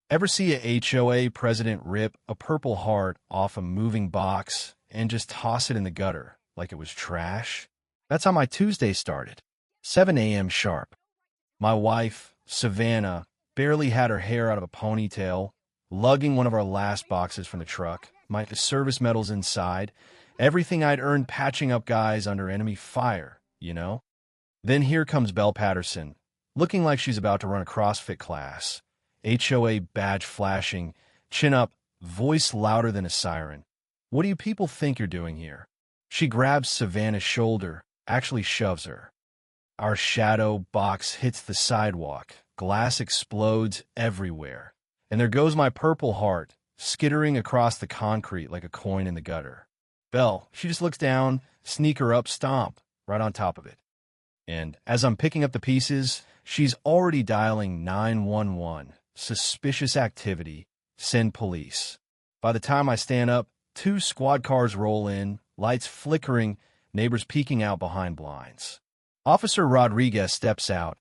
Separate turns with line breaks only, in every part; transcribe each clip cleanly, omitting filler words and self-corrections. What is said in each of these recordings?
Ever see a HOA president rip a Purple Heart off a moving box and just toss it in the gutter like it was trash? That's how my Tuesday started. 7 a.m. sharp. My wife, Savannah, barely had her hair out of a ponytail, lugging one of our last boxes from the truck, my service medals inside, everything I'd earned patching up guys under enemy fire, you know? Then here comes Belle Patterson, looking like she's about to run a CrossFit class, HOA badge flashing, chin up, voice louder than a siren. What do you people think you're doing here? She grabs Savannah's shoulder, actually shoves her. Our shadow box hits the sidewalk, glass explodes everywhere, and there goes my Purple Heart, skittering across the concrete like a coin in the gutter. Belle, she just looks down, sneaker up, stomp, right on top of it. And as I'm picking up the pieces, she's already dialing 911, suspicious activity, send police. By the time I stand up, 2 squad cars roll in, lights flickering, neighbors peeking out behind blinds. Officer Rodriguez steps out,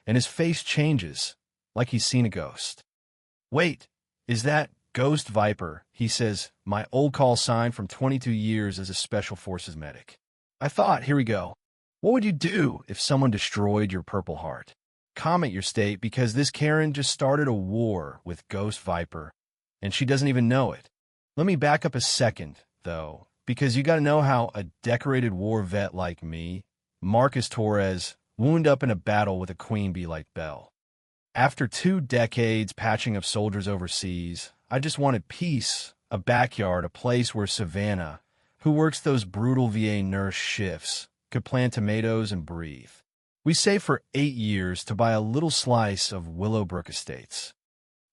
and his face changes, like he's seen a ghost. Wait, is that Ghost Viper? He says, my old call sign from 22 years as a Special Forces medic. I thought, here we go. What would you do if someone destroyed your Purple Heart? Comment your state, because this Karen just started a war with Ghost Viper, and she doesn't even know it. Let me back up a second, though, because you gotta know how a decorated war vet like me, Marcus Torres, wound up in a battle with a queen bee like Belle. After 2 decades patching up soldiers overseas, I just wanted peace, a backyard, a place where Savannah, who works those brutal VA nurse shifts, could plant tomatoes and breathe. We saved for 8 years to buy a little slice of Willowbrook Estates.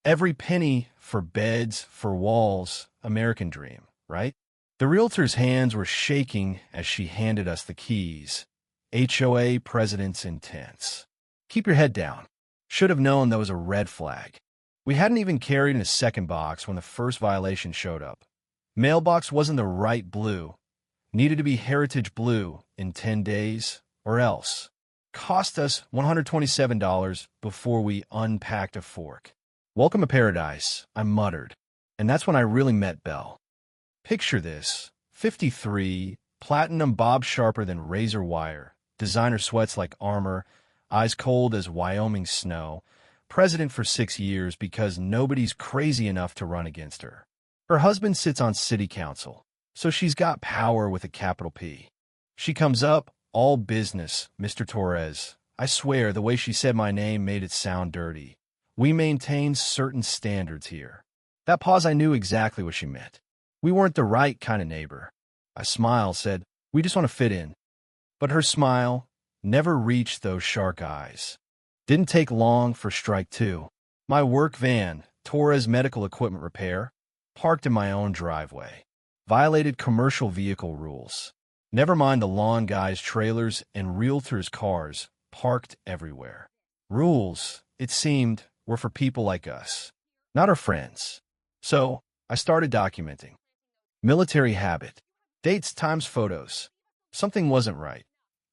Every penny for beds, for walls, American dream, right? The realtor's hands were shaking as she handed us the keys. HOA president's intense. Keep your head down. Should have known that was a red flag. We hadn't even carried in a second box when the first violation showed up. Mailbox wasn't the right blue. Needed to be heritage blue in 10 days, or else. Cost us $127 before we unpacked a fork. Welcome to paradise, I muttered. And that's when I really met Belle. Picture this, 53, platinum bob sharper than razor wire, designer sweats like armor, eyes cold as Wyoming snow, president for 6 years because nobody's crazy enough to run against her. Her husband sits on city council, so she's got power with a capital P. She comes up, all business, Mr. Torres. I swear the way she said my name made it sound dirty. We maintain certain standards here. That pause, I knew exactly what she meant. We weren't the right kind of neighbor. I smiled, said, we just want to fit in. But her smile never reached those shark eyes. Didn't take long for strike 2. My work van, Torres Medical Equipment Repair, parked in my own driveway. Violated commercial vehicle rules. Never mind the lawn guys' trailers and realtors' cars parked everywhere. Rules, it seemed, were for people like us, not our friends. So I started documenting. Military habit. Dates times photos. Something wasn't right.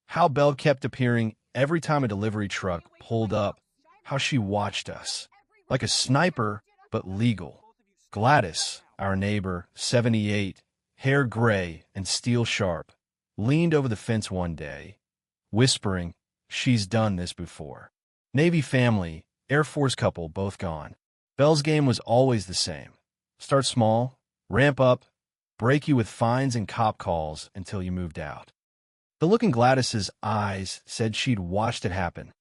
How Belle kept appearing every time a delivery truck pulled up. How she watched us. Like a sniper, but legal. Gladys, our neighbor, 78, hair gray and steel sharp, leaned over the fence one day, whispering, she's done this before. Navy family, Air Force couple, both gone. Belle's game was always the same. Start small, ramp up, break you with fines and cop calls until you moved out. The look in Gladys's eyes said she'd watched it happen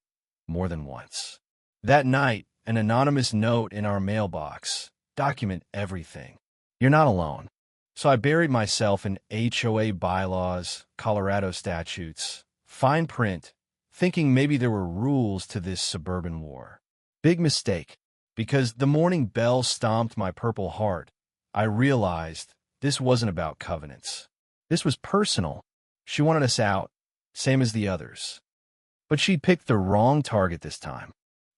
more than once. That night, an anonymous note in our mailbox. Document everything. You're not alone. So I buried myself in HOA bylaws, Colorado statutes, fine print, thinking maybe there were rules to this suburban war. Big mistake, because the morning Belle stomped my Purple Heart, I realized this wasn't about covenants. This was personal. She wanted us out, same as the others. But she picked the wrong target this time.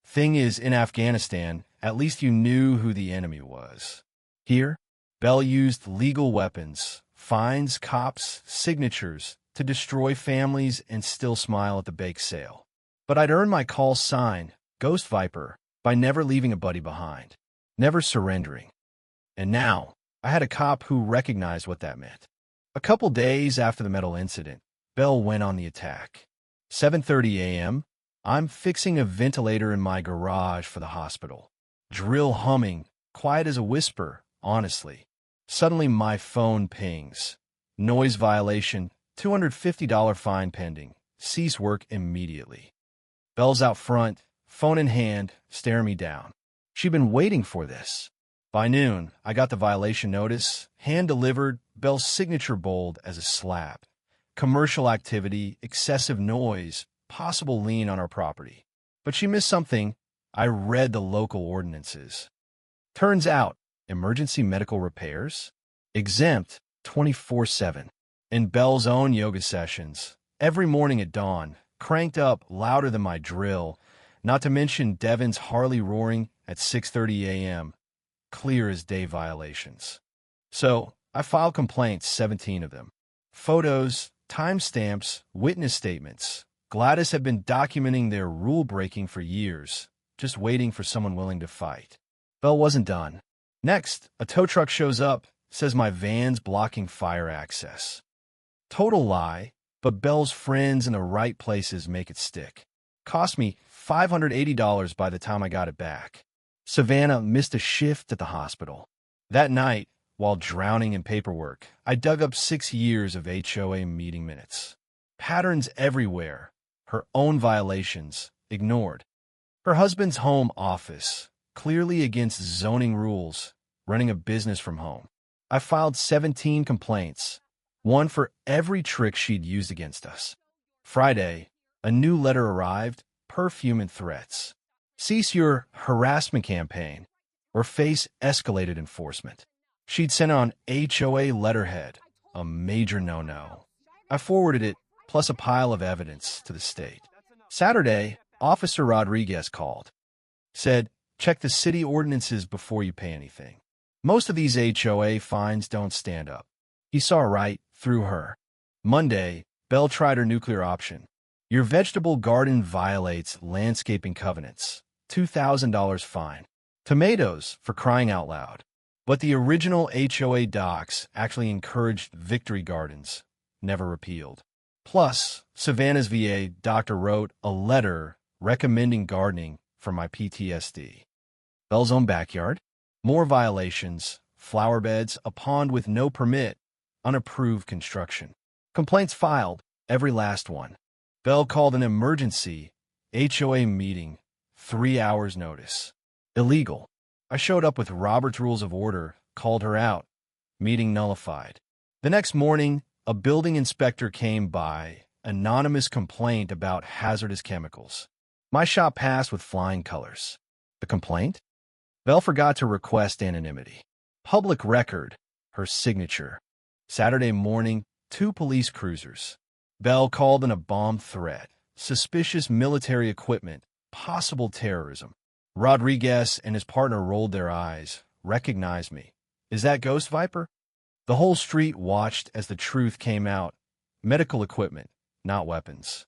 Thing is, in Afghanistan, at least you knew who the enemy was. Here, Belle used legal weapons, fines, cops, signatures, to destroy families and still smile at the bake sale. But I'd earned my call sign, Ghost Viper, by never leaving a buddy behind. never surrendering. And now, I had a cop who recognized what that meant. A couple days after the metal incident, Belle went on the attack. 7:30 a.m., I'm fixing a ventilator in my garage for the hospital. Drill humming, quiet as a whisper, honestly. Suddenly my phone pings. Noise violation, $250 fine pending. Cease work immediately. Belle's out front, phone in hand, staring me down. She'd been waiting for this. By noon, I got the violation notice, hand-delivered, Belle's signature bold as a slab. Commercial activity, excessive noise, possible lien on our property. But she missed something. I read the local ordinances. Turns out, emergency medical repairs? Exempt 24/7. In Belle's own yoga sessions, every morning at dawn, cranked up louder than my drill, not to mention Devin's Harley roaring at 6:30 a.m., clear as day violations. So, I filed complaints, 17 of them. Photos, timestamps, witness statements. Gladys had been documenting their rule-breaking for years, just waiting for someone willing to fight. Belle wasn't done. Next, a tow truck shows up, says my van's blocking fire access. Total lie, but Belle's friends in the right places make it stick. Cost me $580 by the time I got it back. Savannah missed a shift at the hospital. That night, while drowning in paperwork, I dug up 6 years of HOA meeting minutes. Patterns everywhere. Her own violations, ignored. Her husband's home office, clearly against zoning rules, running a business from home. I filed 17 complaints, one for every trick she'd used against us. Friday, a new letter arrived, perfume and threats. Cease your harassment campaign or face escalated enforcement. She'd sent on HOA letterhead, a major no-no. I forwarded it, plus a pile of evidence, to the state. Saturday, Officer Rodriguez called. Said, check the city ordinances before you pay anything. Most of these HOA fines don't stand up. He saw right through her. Monday, Belle tried her nuclear option. Your vegetable garden violates landscaping covenants. $2,000 fine. Tomatoes, for crying out loud. But the original HOA docs actually encouraged victory gardens, never repealed. Plus, Savannah's VA doctor wrote a letter recommending gardening for my PTSD. Belle's own backyard, more violations, flower beds, a pond with no permit, unapproved construction. Complaints filed, every last one. Belle called an emergency HOA meeting, 3 hours notice. Illegal. I showed up with Robert's Rules of Order, called her out. Meeting nullified. The next morning, a building inspector came by, anonymous complaint about hazardous chemicals. My shop passed with flying colors. The complaint? Belle forgot to request anonymity. Public record, her signature. Saturday morning, 2 police cruisers. Belle called in a bomb threat, suspicious military equipment, possible terrorism. Rodriguez and his partner rolled their eyes, recognized me. Is that Ghost Viper? The whole street watched as the truth came out. Medical equipment, not weapons.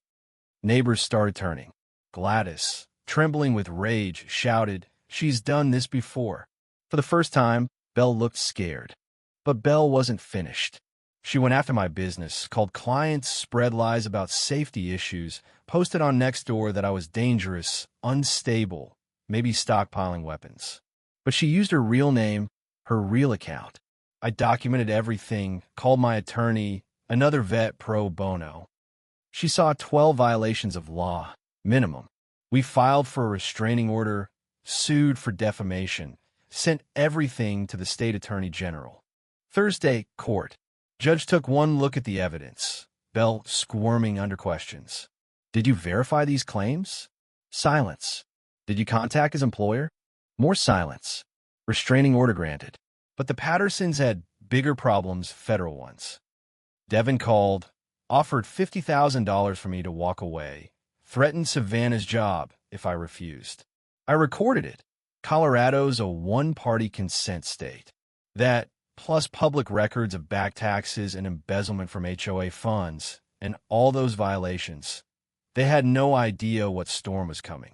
Neighbors started turning. Gladys, trembling with rage, shouted, she's done this before. For the first time, Belle looked scared. But Belle wasn't finished. She went after my business, called clients, spread lies about safety issues, posted on Nextdoor that I was dangerous, unstable, maybe stockpiling weapons. But she used her real name, her real account. I documented everything, called my attorney, another vet pro bono. She saw 12 violations of law, minimum. We filed for a restraining order, sued for defamation, sent everything to the state attorney general. Thursday, court. Judge took one look at the evidence. Belle squirming under questions. Did you verify these claims? Silence. Did you contact his employer? More silence. Restraining order granted. But the Pattersons had bigger problems, federal ones. Devin called, offered $50,000 for me to walk away, threatened Savannah's job if I refused. I recorded it. Colorado's a one-party consent state. That, plus public records of back taxes and embezzlement from HOA funds, and all those violations. They had no idea what storm was coming.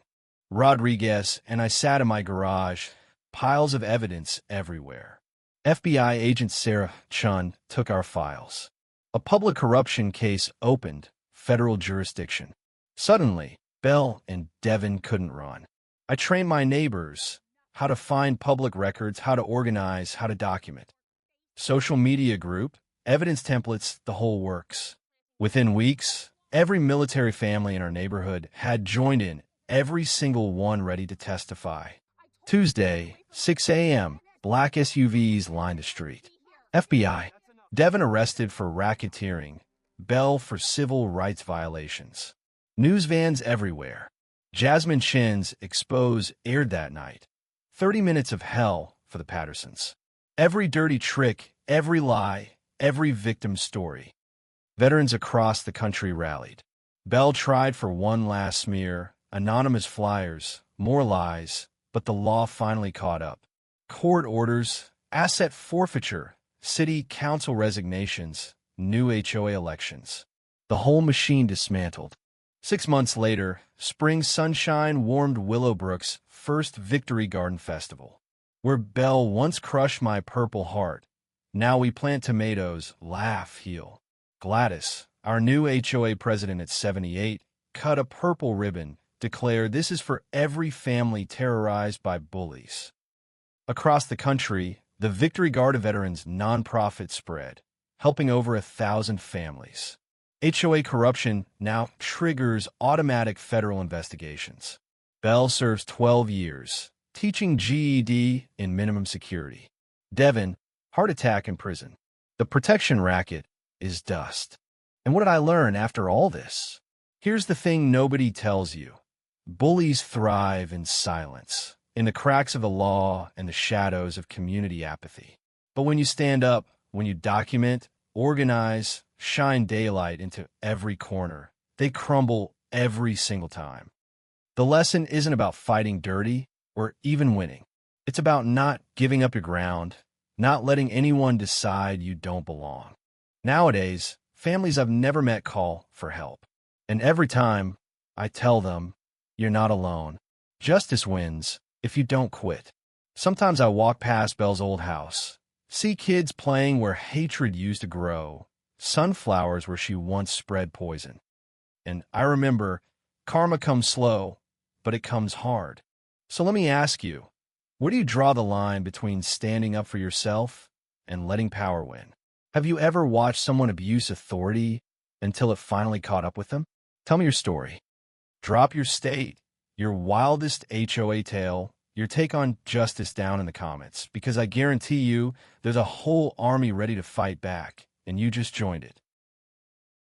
Rodriguez and I sat in my garage, piles of evidence everywhere. FBI agent Sarah Chun took our files. A public corruption case opened, federal jurisdiction. Suddenly, Belle and Devin couldn't run. I trained my neighbors how to find public records, how to organize, how to document. Social media group, evidence templates, the whole works. Within weeks, every military family in our neighborhood had joined in, every single one ready to testify. Tuesday, 6 a.m., black SUVs lined the street. FBI. Devin arrested for racketeering. Belle for civil rights violations. News vans everywhere. Jasmine Chin's Expose aired that night. 30 minutes of hell for the Pattersons. Every dirty trick, every lie, every victim story. Veterans across the country rallied. Belle tried for one last smear, anonymous flyers, more lies, but the law finally caught up. Court orders, asset forfeiture, city council resignations, new HOA elections. The whole machine dismantled. 6 months later, spring sunshine warmed Willowbrook's first Victory Garden Festival. Where Belle once crushed my purple heart, now we plant tomatoes, laugh, heal. Gladys, our new HOA president at 78, cut a purple ribbon, declared this is for every family terrorized by bullies. Across the country, the Victory Garden Veterans nonprofit spread, helping over 1,000 families. HOA corruption now triggers automatic federal investigations. Belle serves 12 years, teaching GED in minimum security. Devin, heart attack in prison. The protection racket is dust. And what did I learn after all this? Here's the thing nobody tells you. Bullies thrive in silence, in the cracks of the law and the shadows of community apathy. But when you stand up, when you document, organize, shine daylight into every corner, they crumble every single time. The lesson isn't about fighting dirty or even winning. It's about not giving up your ground, not letting anyone decide you don't belong. Nowadays, families I've never met call for help. And every time, I tell them, you're not alone. Justice wins if you don't quit. Sometimes I walk past Belle's old house, see kids playing where hatred used to grow, sunflowers where she once spread poison. And I remember, karma comes slow, but it comes hard. So let me ask you, where do you draw the line between standing up for yourself and letting power win? Have you ever watched someone abuse authority until it finally caught up with them? Tell me your story. Drop your state, your wildest HOA tale, your take on justice down in the comments, because I guarantee you there's a whole army ready to fight back, and you just joined it.